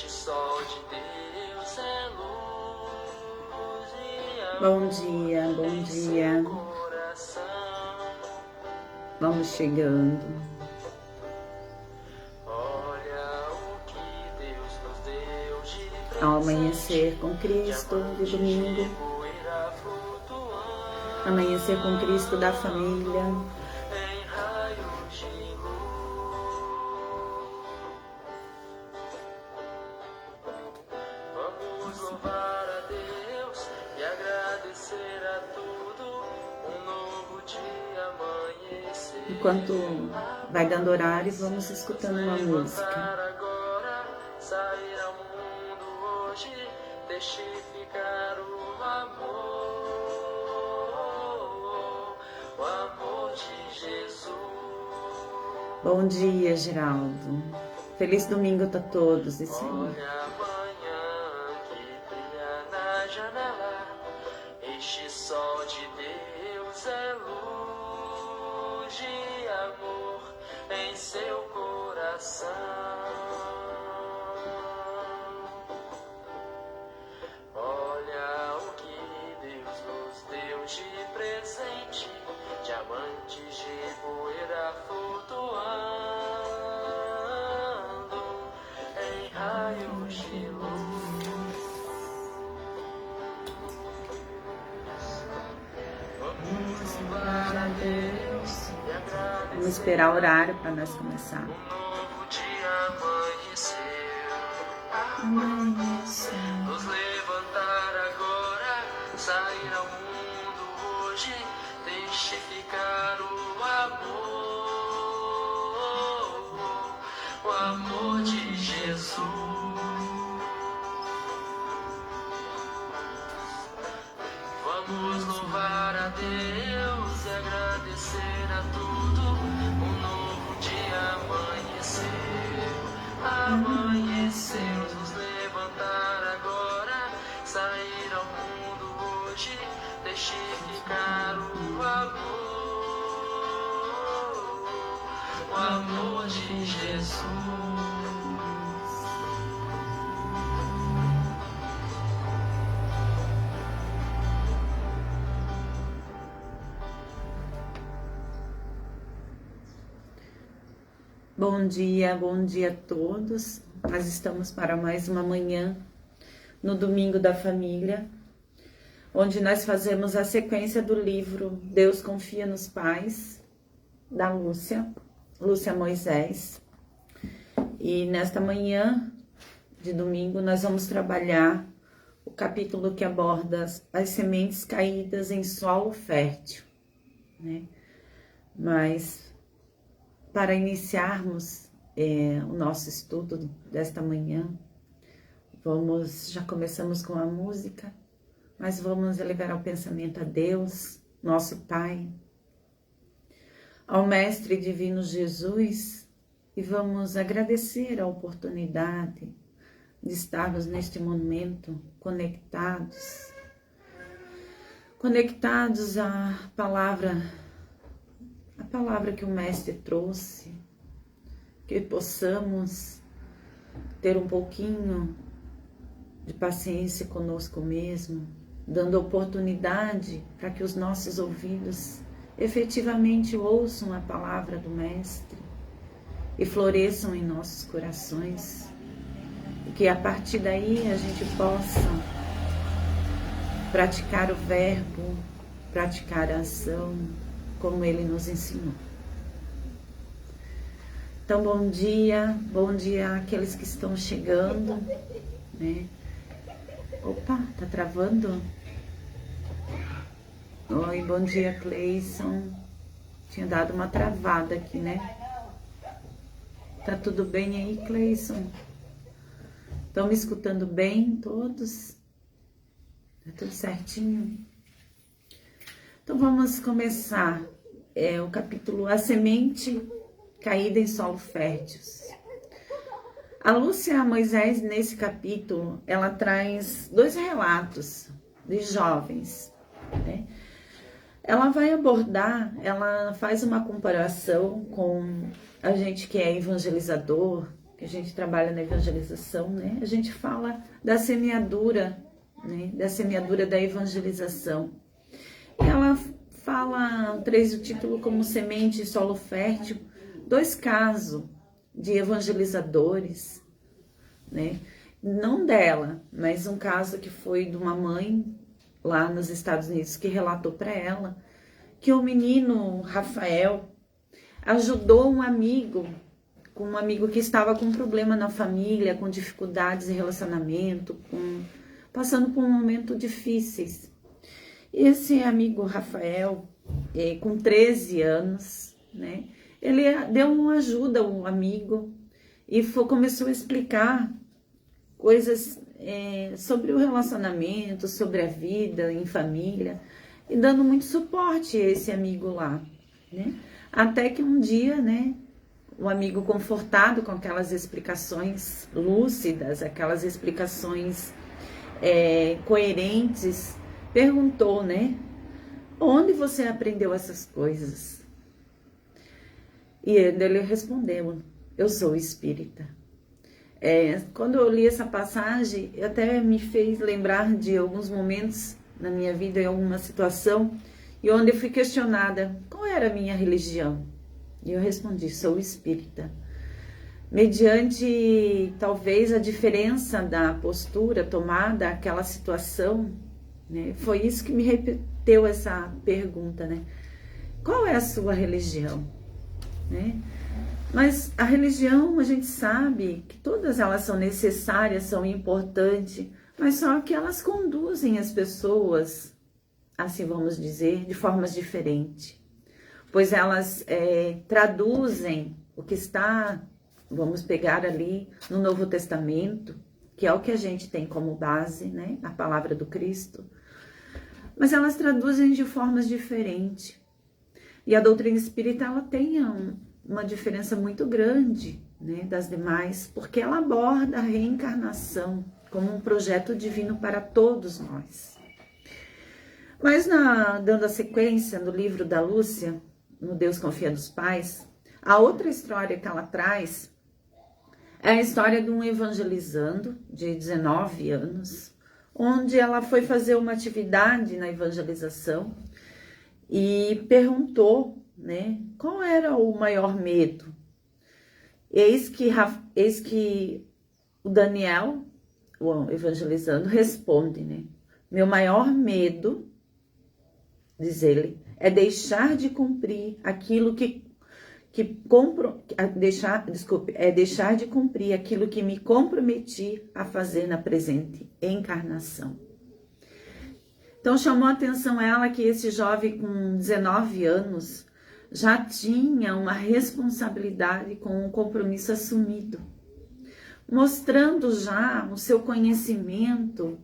Este sol de Deus é luz e amor. Bom dia, bom dia. Vamos chegando. Olha o que Deus nos deu de presente. Ao amanhecer com Cristo de domingo. Amanhecer com Cristo da família. Em raios de luz. Vamos louvar a Deus e agradecer a tudo. Um novo dia amanhecer. Enquanto vai dando horário, vamos escutando uma música. Agora, sair ao mundo hoje, testificar o amor de Jesus. Bom dia, Geraldo. Feliz domingo a todos. Isso aí. Olha a manhã que brilha na janela, este sol de Deus é luz de amor em seu coração. Olha o que Deus nos deu de presente, diamantes de poeira flutuando em raios de luz. Vamos louvar a Deus e agradecer. Vamos esperar o horário para nós começar. Um novo dia amanheceu. Nos levantar agora, sair ao mundo hoje, testificar o amor de Jesus. Vamos louvar a Deus e agradecer a tudo. Um novo dia amanheceu, nos levantar agora, sair ao mundo hoje, testificar o amor de Jesus. Bom dia a todos. Nós estamos para mais uma manhã no Domingo da Família, onde nós fazemos a sequência do livro Deus Confia nos Pais, da Lúcia Moisés. E nesta manhã de domingo nós vamos trabalhar o capítulo que aborda as sementes caídas em solo fértil, né? Mas para iniciarmos o nosso estudo desta manhã, já começamos com a música, mas vamos elevar ao pensamento a Deus, nosso Pai, ao Mestre Divino Jesus, e vamos agradecer a oportunidade de estarmos neste momento conectados à palavra que o Mestre trouxe, que possamos ter um pouquinho de paciência conosco mesmo, dando oportunidade para que os nossos ouvidos efetivamente ouçam a palavra do Mestre e floresçam em nossos corações, e que a partir daí a gente possa praticar o verbo, praticar a ação, como ele nos ensinou. Então, bom dia àqueles que estão chegando, né? Opa, tá travando? Oi, bom dia, Cleison. Tinha dado uma travada aqui, né? Tá tudo bem aí, Cleison? Estão me escutando bem todos? Tá tudo certinho? Então vamos começar o capítulo A Semente Caída em Solo Fértil. A Lúcia Moisés, nesse capítulo, ela traz dois relatos de jovens, né? Ela faz uma comparação com a gente que é evangelizador, que a gente trabalha na evangelização, né? A gente fala da semeadura, né? Da semeadura da evangelização. E ela fala, traz o título como Semente e Solo Fértil, 2 casos de evangelizadores, né? Não dela, mas um caso que foi de uma mãe lá nos Estados Unidos que relatou para ela que o menino Rafael ajudou um amigo que estava com problema na família, com dificuldades em relacionamento, passando por um momento difíceis. E esse amigo Rafael, com 13 anos, né, ele deu uma ajuda ao amigo e começou a explicar coisas sobre o relacionamento, sobre a vida em família, e dando muito suporte a esse amigo lá, né? Até que um dia, né, o amigo, confortado com aquelas explicações lúcidas, aquelas explicações coerentes, perguntou, né, onde você aprendeu essas coisas? E ele respondeu, eu sou espírita. Quando eu li essa passagem, até me fez lembrar de alguns momentos na minha vida, em alguma situação, e onde eu fui questionada, qual era a minha religião? E eu respondi, sou espírita. Mediante, talvez, a diferença da postura tomada àquela situação, né, foi isso que me remeteu essa pergunta, né? Qual é a sua religião? Né? Mas a religião, a gente sabe que todas elas são necessárias, são importantes, mas só que elas conduzem as pessoas, assim vamos dizer, de formas diferentes. Pois elas traduzem o que está, vamos pegar ali no Novo Testamento, que é o que a gente tem como base, né? A palavra do Cristo. Mas elas traduzem de formas diferentes. E a doutrina espírita, ela tem uma diferença muito grande, né, das demais, porque ela aborda a reencarnação como um projeto divino para todos nós. Mas dando a sequência no livro da Lúcia, no Deus Confia dos Pais, a outra história que ela traz é a história de um evangelizando de 19 anos, onde ela foi fazer uma atividade na evangelização e perguntou, né, qual era o maior medo. Eis que o Daniel, o evangelizando, responde, né, meu maior medo, diz ele, é deixar de cumprir aquilo deixar de cumprir aquilo que me comprometi a fazer na presente encarnação. Então chamou a atenção ela que esse jovem com 19 anos já tinha uma responsabilidade com um compromisso assumido, mostrando já o seu conhecimento.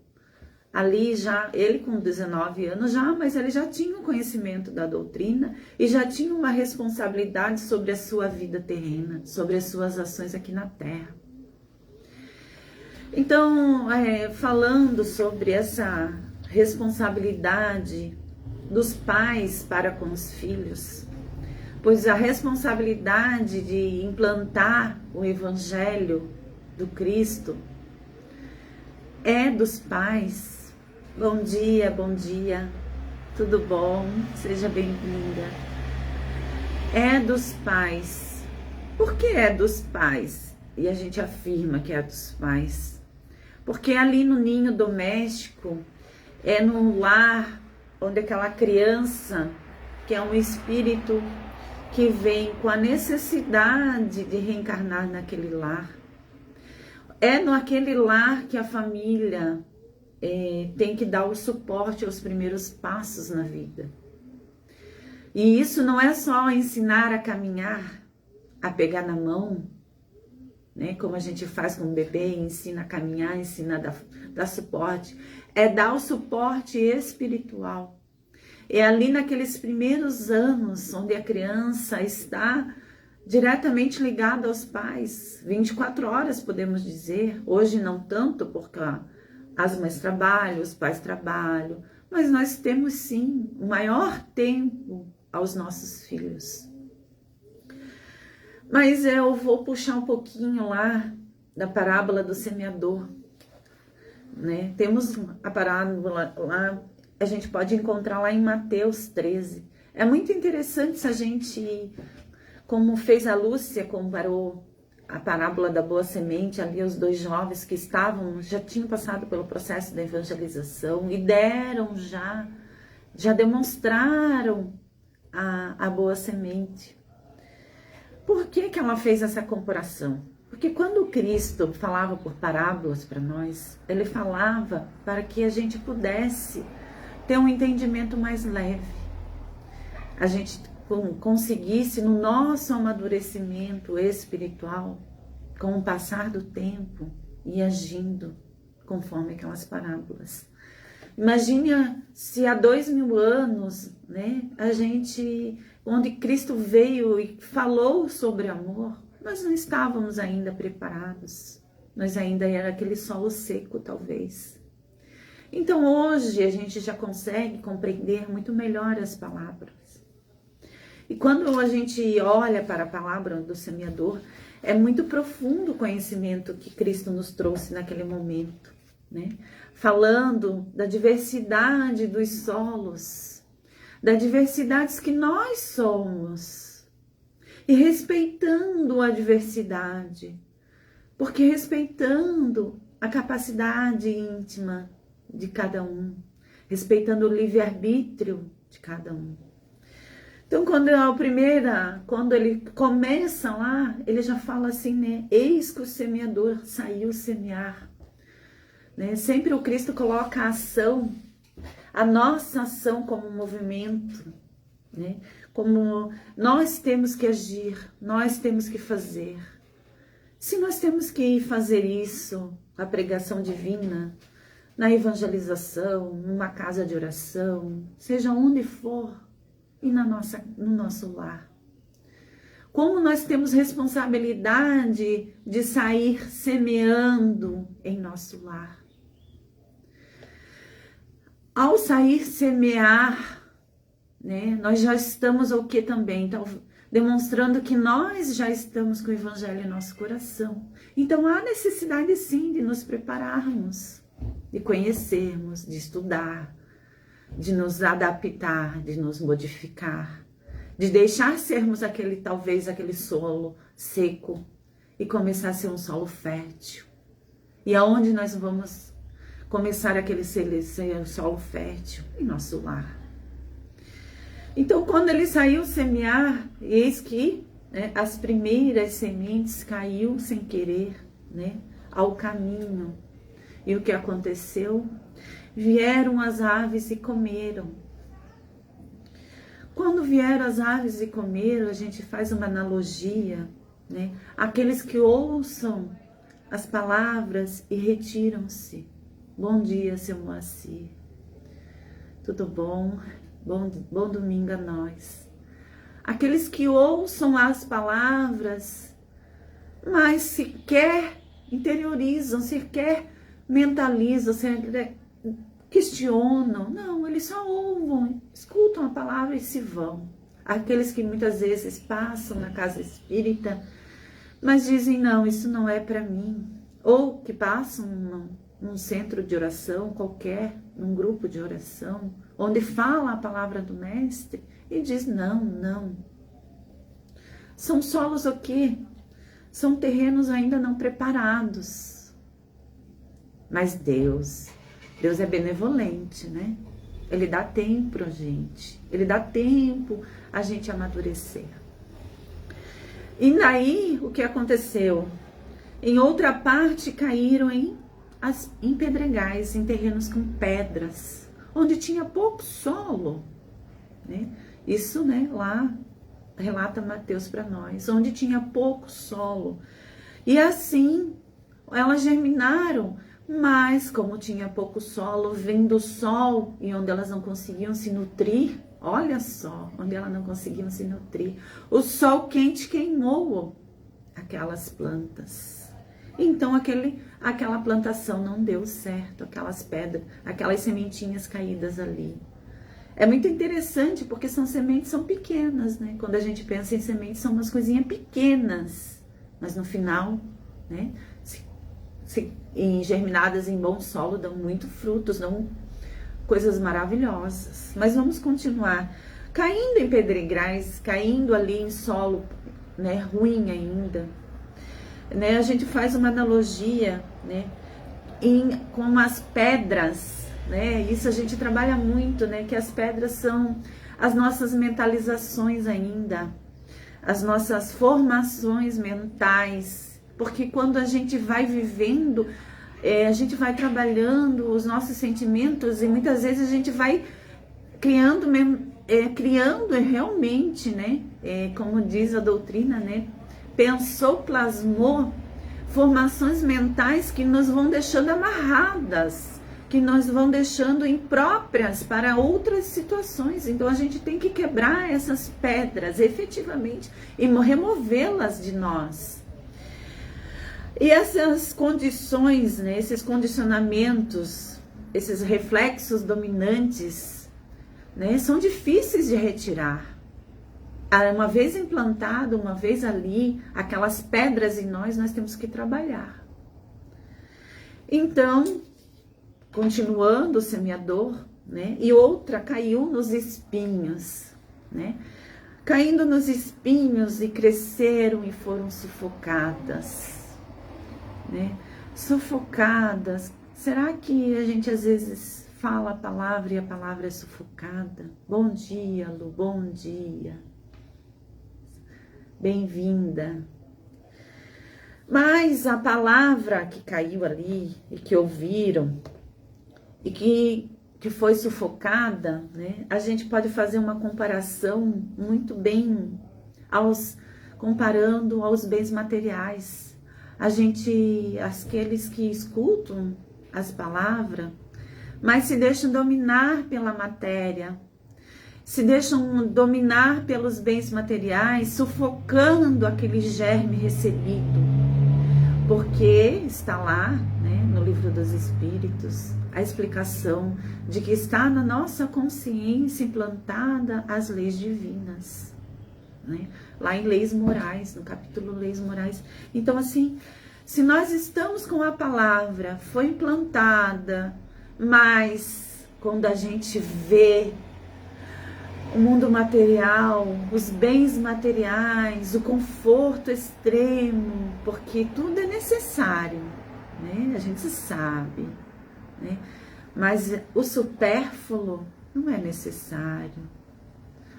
Ali já, ele com 19 anos mas ele já tinha um conhecimento da doutrina e já tinha uma responsabilidade sobre a sua vida terrena, sobre as suas ações aqui na Terra. Então, falando sobre essa responsabilidade dos pais para com os filhos, pois a responsabilidade de implantar o Evangelho do Cristo é dos pais. Bom dia, tudo bom? Seja bem-vinda. É dos pais. Por que é dos pais? E a gente afirma que é dos pais. Porque ali no ninho doméstico, é no lar onde aquela criança, que é um espírito que vem com a necessidade de reencarnar naquele lar, é naquele lar que a família tem que dar o suporte aos primeiros passos na vida. E isso não é só ensinar a caminhar, a pegar na mão, né, como a gente faz com o bebê, ensina a caminhar, ensina a dar suporte, é dar o suporte espiritual. É ali naqueles primeiros anos onde a criança está diretamente ligada aos pais, 24 horas podemos dizer, hoje não tanto porque as mães trabalham, os pais trabalham, mas nós temos sim o maior tempo aos nossos filhos. Mas eu vou puxar um pouquinho lá da parábola do semeador, né? Temos a parábola lá, a gente pode encontrar lá em Mateus 13. É muito interessante se a gente, como fez a Lúcia, comparou a parábola da boa semente, ali os dois jovens que já tinham passado pelo processo da evangelização e já demonstraram a boa semente. Por que ela fez essa comparação? Porque quando Cristo falava por parábolas para nós, ele falava para que a gente pudesse ter um entendimento mais leve. A gente conseguisse, no nosso amadurecimento espiritual, com o passar do tempo, ir agindo conforme aquelas parábolas. Imagina se há 2000 anos, né, onde Cristo veio e falou sobre amor, nós não estávamos ainda preparados. Nós ainda era aquele solo seco, talvez. Então hoje a gente já consegue compreender muito melhor as palavras. E quando a gente olha para a palavra do semeador, é muito profundo o conhecimento que Cristo nos trouxe naquele momento, né? Falando da diversidade dos solos, da diversidade que nós somos, e respeitando a diversidade, porque respeitando a capacidade íntima de cada um, respeitando o livre-arbítrio de cada um. Então, quando ele começa lá, ele já fala assim, né? Eis que o semeador saiu semear. Né? Sempre o Cristo coloca a ação, a nossa ação como movimento, né? Como nós temos que agir, nós temos que fazer. Se nós temos que fazer isso, a pregação divina, na evangelização, numa casa de oração, seja onde for, e no nosso lar. Como nós temos responsabilidade de sair semeando em nosso lar. Ao sair semear, né, nós já estamos o que também? Então, demonstrando que nós já estamos com o Evangelho em nosso coração. Então, há necessidade sim de nos prepararmos, de conhecermos, de estudar, de nos adaptar, de nos modificar, de deixar sermos talvez aquele solo seco e começar a ser um solo fértil. E aonde nós vamos começar aquele solo fértil? Em nosso lar. Então, quando ele saiu semear, eis que, né, as primeiras sementes caiu sem querer, né, ao caminho. E o que aconteceu? Vieram as aves e comeram. Quando vieram as aves e comeram, a gente faz uma analogia, né? Aqueles que ouçam as palavras e retiram-se. Bom dia, seu Moacir. Tudo bom? Bom domingo a nós. Aqueles que ouçam as palavras, mas sequer interiorizam, sequer mentalizam, questionam. Não, eles só ouvem, escutam a palavra e se vão. Aqueles que muitas vezes passam na casa espírita, mas dizem, não, isso não é para mim. Ou que passam num centro de oração qualquer, num grupo de oração, onde fala a palavra do mestre e diz, não. São solos o quê? São terrenos ainda não preparados. Mas Deus é benevolente, né? Ele dá tempo a gente. Ele dá tempo a gente amadurecer. E daí, o que aconteceu? Em outra parte, caíram em pedregais, em terrenos com pedras, onde tinha pouco solo, né? Isso, né, lá relata Mateus para nós, onde tinha pouco solo. E assim, elas germinaram, mas como tinha pouco solo, vindo o sol e onde elas não conseguiam se nutrir, olha só, onde elas não conseguiam se nutrir, o sol quente queimou aquelas plantas. Então aquela plantação não deu certo, aquelas pedras, aquelas sementinhas caídas ali. É muito interessante porque sementes são pequenas, né? Quando a gente pensa em sementes, são umas coisinhas pequenas, mas no final, né, germinadas em bom solo, dão muito frutos, dão coisas maravilhosas. Mas vamos continuar. Caindo em pedregais, caindo ali em solo, né, ruim ainda, né, a gente faz uma analogia, né, com as pedras, né, isso a gente trabalha muito, né, que as pedras são as nossas mentalizações ainda, as nossas formações mentais, porque quando a gente vai vivendo, a gente vai trabalhando os nossos sentimentos e muitas vezes a gente vai criando realmente, né, como diz a doutrina, né, pensou, plasmou formações mentais que nos vão deixando amarradas, que nos vão deixando impróprias para outras situações. Então a gente tem que quebrar essas pedras efetivamente e removê-las de nós. E essas condições, né, esses condicionamentos, esses reflexos dominantes, né, são difíceis de retirar. Uma vez implantado, uma vez ali, aquelas pedras em nós temos que trabalhar. Então, continuando o semeador, né, e outra caiu nos espinhos, né, caindo nos espinhos e cresceram e foram sufocadas, né, sufocadas. Será que a gente às vezes fala a palavra e a palavra é sufocada? Bom dia, Lu, bom dia. Bem-vinda. Mas a palavra que caiu ali e que ouviram e que foi sufocada, né? A gente pode fazer uma comparação muito bem comparando aos bens materiais. Aqueles que escutam as palavras, mas se deixam dominar pela matéria, se deixam dominar pelos bens materiais, sufocando aquele germe recebido. Porque está lá, né, no Livro dos Espíritos, a explicação de que está na nossa consciência implantada as leis divinas, né? Lá em Leis Morais, no capítulo Leis Morais. Então, assim, se nós estamos com a palavra, foi implantada, mas quando a gente vê o mundo material, os bens materiais, o conforto extremo, porque tudo é necessário, né? A gente sabe, né? Mas o supérfluo não é necessário.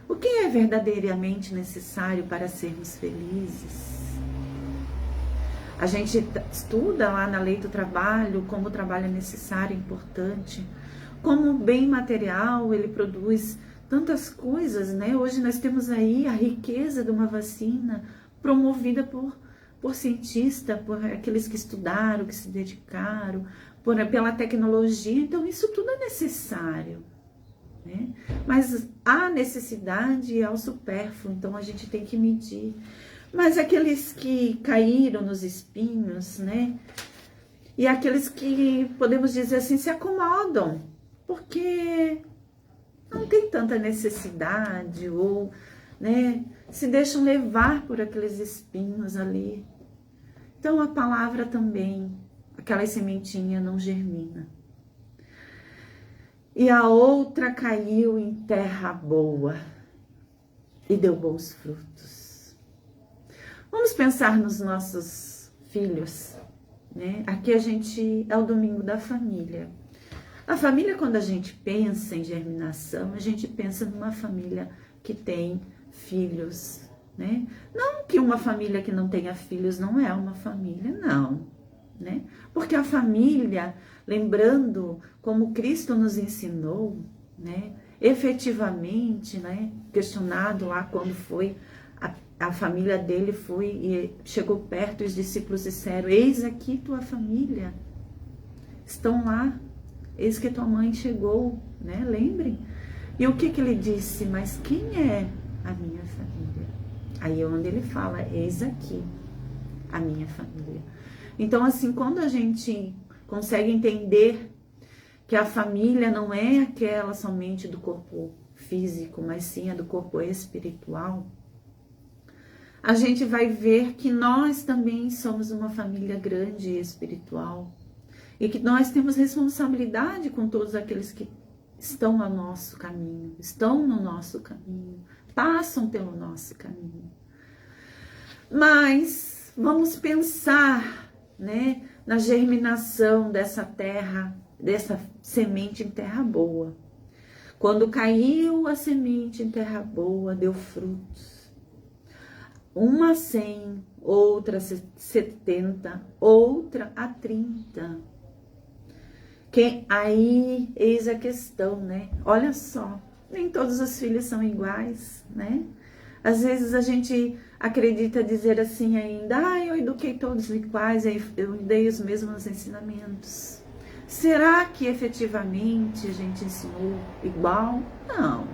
O que é verdadeiramente necessário para sermos felizes? A gente estuda lá na lei do trabalho como o trabalho é necessário, importante, como o bem material ele produz tantas coisas, né? Hoje nós temos aí a riqueza de uma vacina promovida por cientistas, por aqueles que estudaram, que se dedicaram, pela tecnologia. Então isso tudo é necessário, né? Mas há necessidade ao supérfluo, então a gente tem que medir. Mas aqueles que caíram nos espinhos, né? E aqueles que, podemos dizer assim, se acomodam, porque não tem tanta necessidade, ou, né, se deixam levar por aqueles espinhos ali. Então a palavra também, aquela sementinha não germina. E a outra caiu em terra boa e deu bons frutos. Vamos pensar nos nossos filhos, né? Aqui a gente é o domingo da família. A família, quando a gente pensa em germinação, a gente pensa numa família que tem filhos, né? Não que uma família que não tenha filhos não é uma família, não, né? Porque a família, lembrando como Cristo nos ensinou, né? Efetivamente, né? Questionado lá quando foi, a família dele foi e chegou perto, os discípulos disseram: eis aqui tua família, estão lá. Eis que tua mãe chegou, né? Lembrem. E o que ele disse? Mas quem é a minha família? Aí é onde ele fala: eis aqui a minha família. Então, assim, quando a gente consegue entender que a família não é aquela somente do corpo físico, mas sim a do corpo espiritual, a gente vai ver que nós também somos uma família grande e espiritual. E que nós temos responsabilidade com todos aqueles que estão ao nosso caminho, estão no nosso caminho, passam pelo nosso caminho. Mas vamos pensar, né, na germinação dessa terra, dessa semente em terra boa. Quando caiu a semente em terra boa, deu frutos. Uma a 100, outra a 70, outra a 30. Aí, eis a questão, né? Olha só, nem todos os filhos são iguais, né? Às vezes a gente acredita dizer assim ainda, eu eduquei todos iguais, eu dei os mesmos ensinamentos. Será que efetivamente a gente ensinou igual? Não,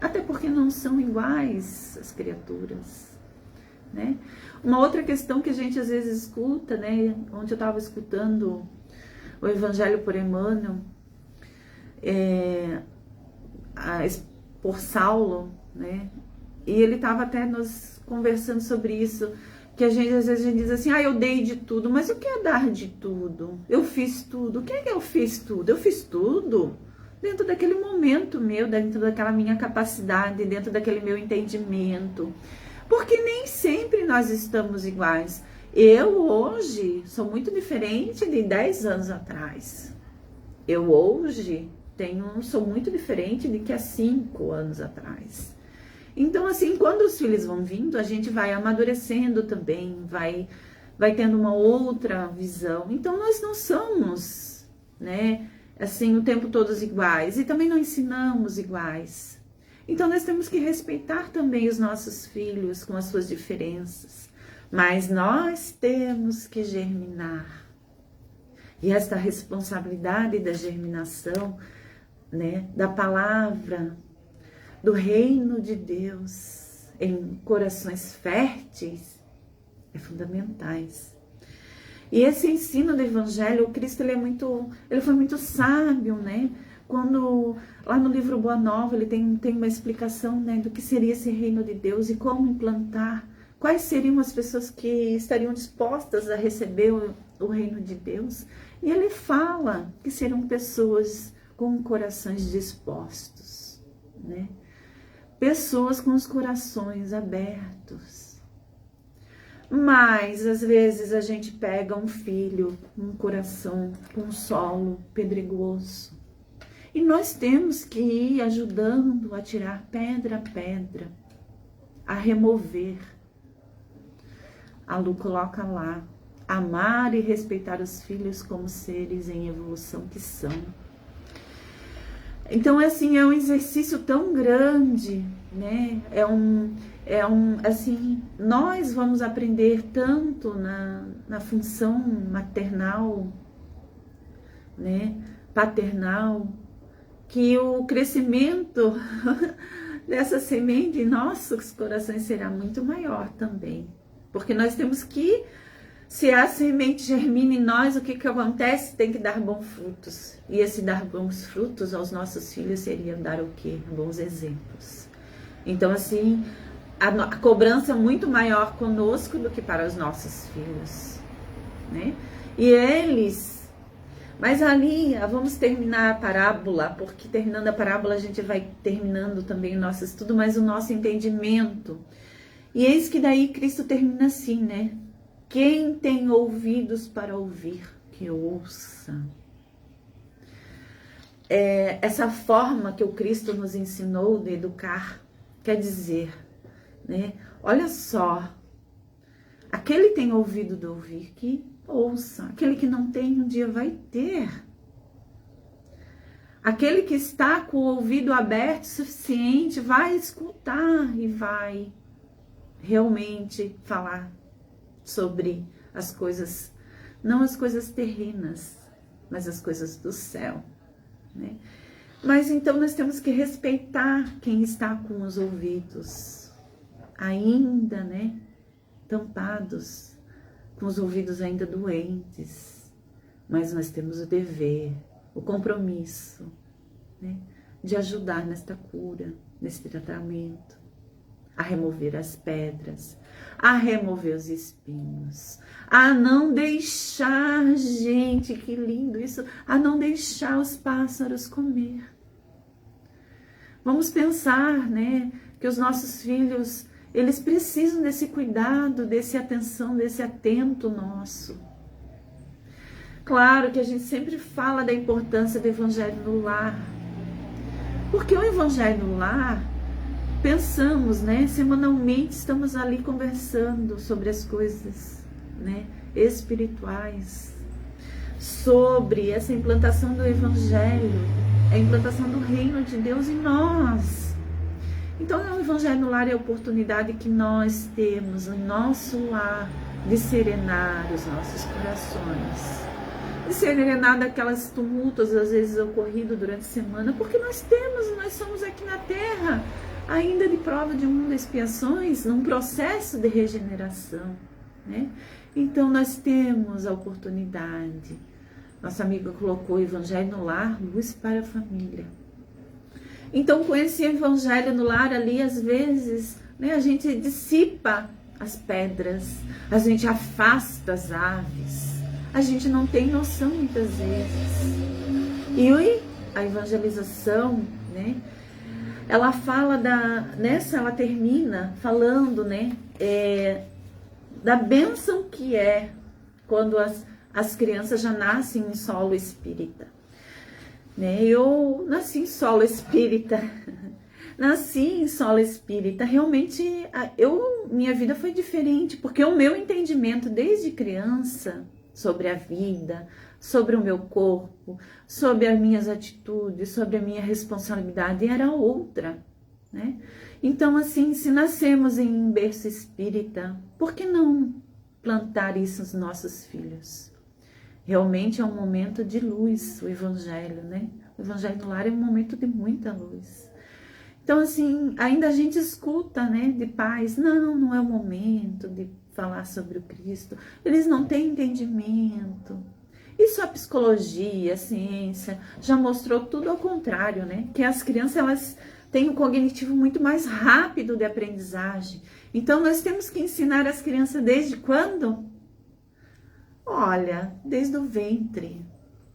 até porque não são iguais as criaturas, né? Uma outra questão que a gente às vezes escuta, né? Ontem eu estava escutando o Evangelho por Emmanuel, por Saulo, né? E ele estava até nos conversando sobre isso, que às vezes a gente diz assim, eu dei de tudo, mas o que é dar de tudo? Eu fiz tudo. O que é que eu fiz tudo? Eu fiz tudo dentro daquele momento meu, dentro daquela minha capacidade, dentro daquele meu entendimento. Porque nem sempre nós estamos iguais. Eu hoje sou muito diferente de 10 anos atrás. Eu hoje sou muito diferente de que há 5 anos atrás. Então, assim, quando os filhos vão vindo, a gente vai amadurecendo também, vai tendo uma outra visão. Então, nós não somos, né, assim, o tempo todos iguais. E também não ensinamos iguais. Então, nós temos que respeitar também os nossos filhos com as suas diferenças. Mas nós temos que germinar. E esta responsabilidade da germinação, né, da palavra, do reino de Deus em corações férteis, é fundamentais. E esse ensino do Evangelho, o Cristo ele foi muito sábio, né? Quando lá no livro Boa Nova ele tem uma explicação, né, do que seria esse reino de Deus e como implantar, quais seriam as pessoas que estariam dispostas a receber o reino de Deus. E ele fala que serão pessoas com corações dispostos, né? Pessoas com os corações abertos. Mas, às vezes, a gente pega um filho, um coração com um solo pedregoso. E nós temos que ir ajudando a tirar pedra a pedra, a remover. A Lu coloca lá, amar e respeitar os filhos como seres em evolução que são. Então, assim, é um exercício tão grande, né? Assim, nós vamos aprender tanto na função maternal, né? Paternal, que o crescimento dessa semente em nossos corações será muito maior também. Porque nós temos que, se a semente germina em nós, o que acontece? Tem que dar bons frutos. E esse dar bons frutos aos nossos filhos seria dar o quê? Bons exemplos. Então, assim, a cobrança é muito maior conosco do que para os nossos filhos, né? E eles... Mas ali, vamos terminar a parábola, porque terminando a parábola a gente vai terminando também o nosso estudo, mas o nosso entendimento. E eis que daí Cristo termina assim, né? Quem tem ouvidos para ouvir, que ouça. Essa forma que o Cristo nos ensinou de educar, quer dizer, né? Olha só, aquele que tem ouvido de ouvir, que ouça. Aquele que não tem, um dia vai ter. Aquele que está com o ouvido aberto o suficiente, vai escutar e vai realmente falar sobre as coisas, não as coisas terrenas, mas as coisas do céu, né? Mas então nós temos que respeitar quem está com os ouvidos ainda, né, tampados, com os ouvidos ainda doentes, mas nós temos o dever, o compromisso, né, de ajudar nesta cura, nesse tratamento. a remover as pedras, a remover os espinhos, a não deixar, gente, que lindo isso, a não deixar os pássaros comer. Vamos pensar, né, que os nossos filhos, eles precisam desse cuidado, desse atenção, desse atento nosso. Claro que a gente sempre fala da importância do evangelho no lar, porque o evangelho no lar, pensamos, né, semanalmente estamos ali conversando sobre as coisas, né, espirituais, sobre essa implantação do evangelho, a implantação do reino de Deus em nós. Então, o evangelho no lar é a oportunidade que nós temos em nosso lar de serenar os nossos corações, de serenar daquelas tumultos às vezes ocorridos durante a semana, porque nós somos aqui na terra ainda de prova de mundo, expiações, num processo de regeneração, né? Então nós temos a oportunidade. Nossa amiga colocou o evangelho no lar, luz para a família. Então com esse evangelho no lar ali, às vezes, né, a gente dissipa as pedras, a gente afasta as aves, a gente não tem noção muitas vezes. E a evangelização, né, ela fala ela termina falando, né, da bênção que é quando as crianças já nascem em solo espírita. Né? Eu nasci em solo espírita, realmente minha vida foi diferente, porque o meu entendimento desde criança sobre a vida, sobre o meu corpo, sobre as minhas atitudes, sobre a minha responsabilidade era outra, né? Então, assim, se nascemos em berço espírita, por que não plantar isso nos nossos filhos? Realmente é um momento de luz, o evangelho, né? O evangelho no lar é um momento de muita luz. Então, assim, ainda a gente escuta, né, de pais, não é o momento de falar sobre o Cristo, eles não têm entendimento. Isso a psicologia, a ciência já mostrou tudo ao contrário, né? Que as crianças, elas têm um cognitivo muito mais rápido de aprendizagem. Então, nós temos que ensinar as crianças desde quando? Olha, desde o ventre,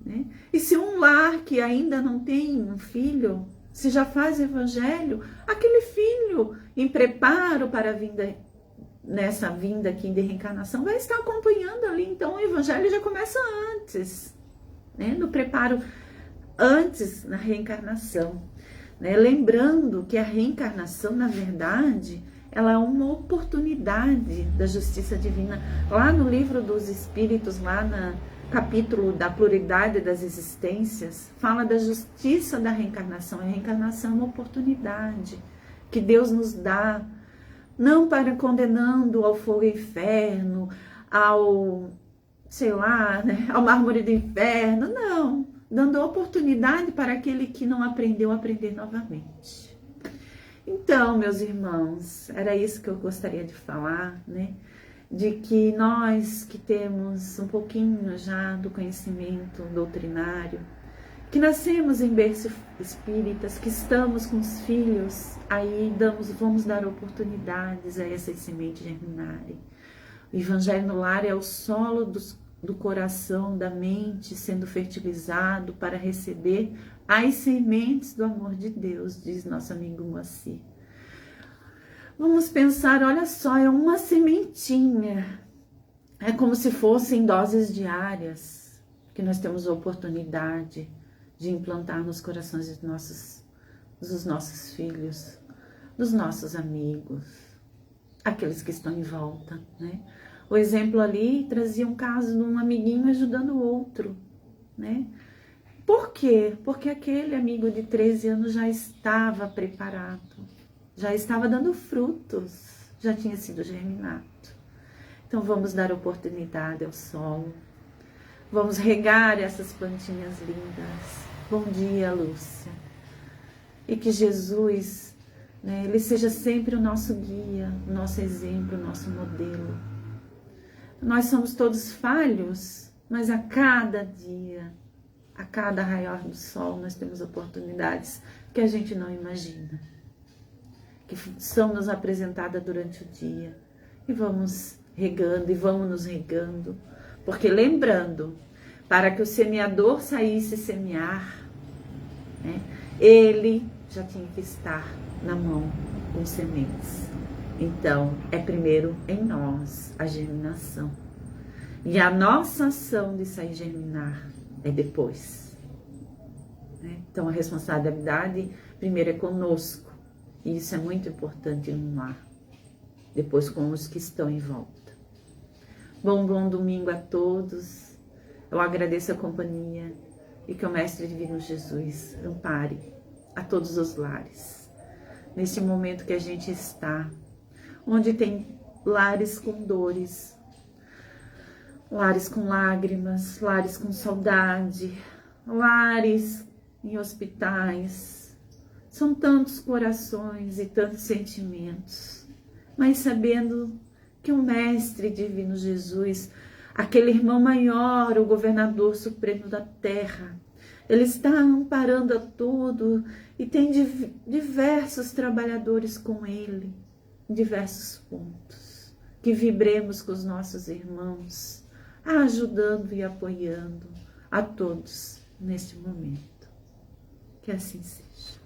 né? E se um lar que ainda não tem um filho, se já faz o evangelho, aquele filho em preparo para a vinda, nessa vinda aqui de reencarnação, vai estar acompanhando ali. Então o evangelho já começa antes, né? No preparo antes, na reencarnação, né? Lembrando que a reencarnação, na verdade, ela é uma oportunidade da justiça divina. Lá no livro dos Espíritos, lá no capítulo da pluralidade das existências, fala da justiça da reencarnação. A reencarnação é uma oportunidade que Deus nos dá, não para condenando ao fogo e inferno, ao, sei lá, né, ao mármore do inferno, não. Dando oportunidade para aquele que não aprendeu a aprender novamente. Então, meus irmãos, era isso que eu gostaria de falar, né? De que nós que temos um pouquinho já do conhecimento doutrinário, que nascemos em berço espíritas, que estamos com os filhos, aí vamos dar oportunidades a essas sementes germinarem. O evangelho no lar é o solo do coração, da mente, sendo fertilizado para receber as sementes do amor de Deus, diz nosso amigo Moacir. Vamos pensar, olha só, é uma sementinha, é como se fossem doses diárias, que nós temos a oportunidade de implantar nos corações dos nossos filhos, dos nossos amigos, aqueles que estão em volta, né? O exemplo ali trazia um caso de um amiguinho ajudando o outro, né? Por quê? Porque aquele amigo de 13 anos já estava preparado, já estava dando frutos, já tinha sido germinado. Então vamos dar oportunidade ao solo, vamos regar essas plantinhas lindas. Bom dia, Lúcia. E que Jesus, né, ele seja sempre o nosso guia, o nosso exemplo, o nosso modelo. Nós somos todos falhos, mas a cada dia, a cada raiar do sol, nós temos oportunidades que a gente não imagina. que são nos apresentadas durante o dia. E vamos regando, e vamos nos regando. Porque lembrando, para que o semeador saísse semear, né, ele já tinha que estar na mão com sementes. Então, é primeiro em nós a germinação. E a nossa ação de sair germinar é depois. Né? Então, a responsabilidade primeiro é conosco. E isso é muito importante no lar. Depois com os que estão em volta. Bom domingo a todos. Eu agradeço a companhia e que o Mestre Divino Jesus ampare a todos os lares. Neste momento que a gente está, onde tem lares com dores, lares com lágrimas, lares com saudade, lares em hospitais. São tantos corações e tantos sentimentos, mas sabendo que o Mestre Divino Jesus, aquele irmão maior, o governador supremo da terra, ele está amparando a tudo e tem diversos trabalhadores com ele, em diversos pontos. Que vibremos com os nossos irmãos, ajudando e apoiando a todos neste momento. Que assim seja.